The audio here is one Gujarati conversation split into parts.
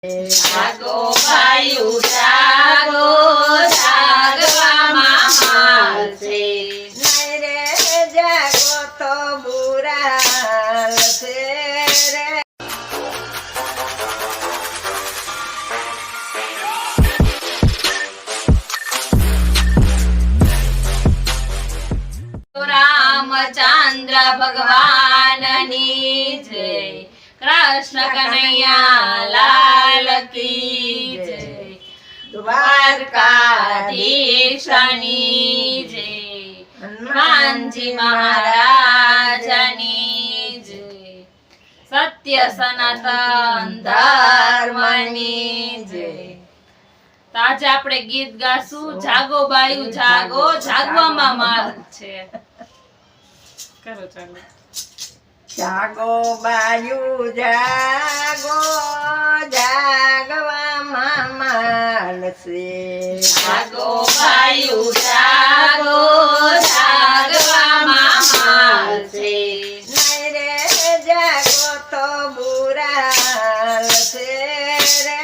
જાગો ભાઈઓ જાગો, જાગવામાં માલશે. નહીં રે જાગો તો બુરા છે રે. રામચંદ્ર ભગવાનની જય, કૃષ્ણ કનૈયા લાલ કી જય, દ્વારકાધીશની જય, હનુમાનજી મહારાજની જય, સત્ય સનાતન ધર્મની જય. તો આજે આપણે ગીત ગાશું જાગો બાયું જાગો, જાગવામાં માલ છે. કરો ચાલો. જાગો બાયું જાગો, જાગવામાં માલશે. જાગો બાયું જાગો, જાગવામાં માલ છે. નહીં રે જાગો તો બુરા છે રે.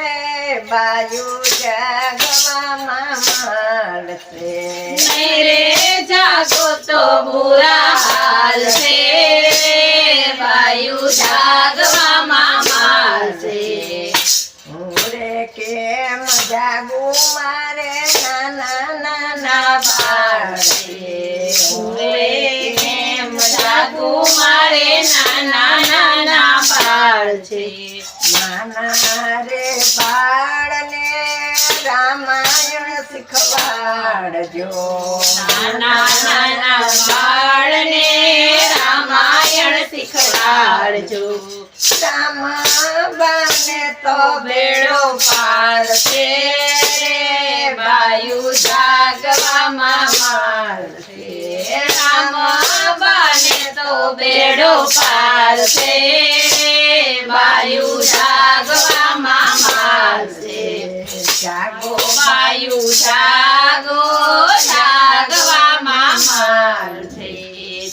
બાયું જાગવામાં માલશે. નહીં રે જાગો તો બુરા હાલ છે, બાયું જાગવામાં માલ છે. રે કેમ જાગું મારે નાના નાના બાળ છે. રે કેમ જાગું મારે નાના નાના બાળ છે. નાના રે બાળને રામાયણ શીખવાડજો. નાના નાના બાળને રામાયણ શીખવાડજો. રામાબાને તો બેડો પાર છે રે, બાયું જાગવામાં માલ છે. રામબાને તો બેડો પાર છે, બાયું જાગવામાં માલ છે. જાગો બાયું જાગો, જાગવામાં માલ છે.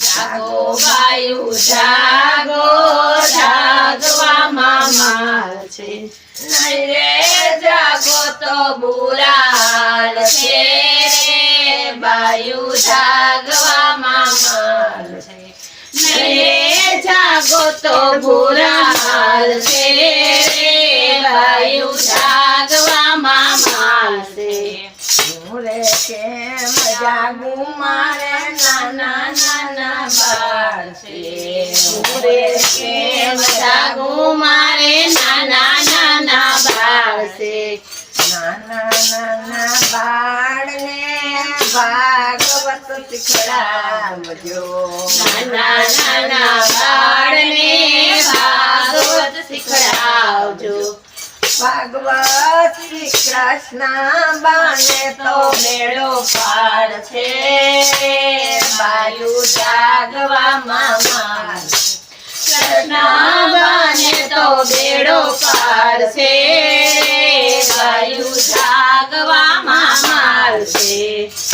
જાગો બાયું જાગો, જાગવામાં માલ છે. નહીં રે જાગો તો બુરા હાલ છે રે, બાયું જાગવામાં માલ છે. નહીં રે જાગો તો બુરા હાલ છે રે, બાયું જાગવામાં માલ છે. રે કેમ જાગું મારે નાના નાના બાળ છે. રે કેમ જાગું મારે નાના નાના બાળ છે. નાના નાના બાળને ભાગવત શીખડાવજો. નાના નાના બાળને ભાગવત શીખડાવજો. ભાગવત શ્રી કૃષ્ણ બાને તો બેડો પાર છે, બાયું જાગવામાં માલ છે. કૃષ્ણ બાને તો બેડો પાર છે, બાયું જાગવામાં માલ છે.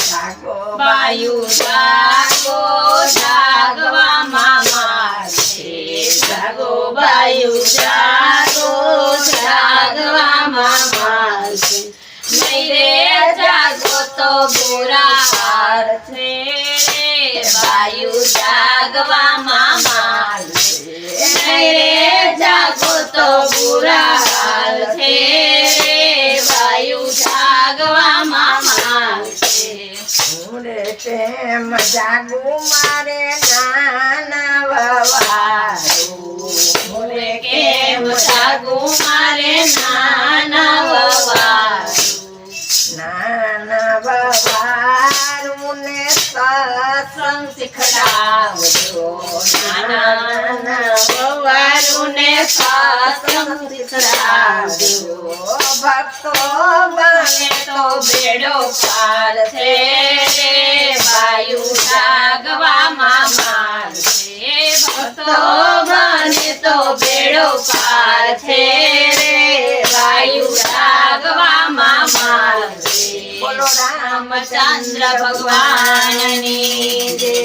જાગો બાયું જાગો, જાગવામાં માલ છે. જાગો બાયું જાગો, જાગવામાં માલ છે. નહીં રે જાગો તો બુરા હાલ છે રે, બાયું જાગવામાં માલ છે. નહીં રે જાગો તો બુરા હાલ છે રે, બાયું જાગવામાં માલ છે. રે કેમ જાગું મારે નાના વવારું. રે કેમ જાગું મારે નાના વવારું. નાના વવારું ને સત્સંગ શીખડાવજો. નાના વવારુને સત્સંગ શીખડાવજો. ભક્તો બને તો બેડો પાર છે રે, બાયું જાગવામાં માલ છે. ભક્તો બને તો બેડો પાર છે રે, બાયું જાગવામાં માલ છે. બોલો રામચંદ્ર ભગવાનની જય.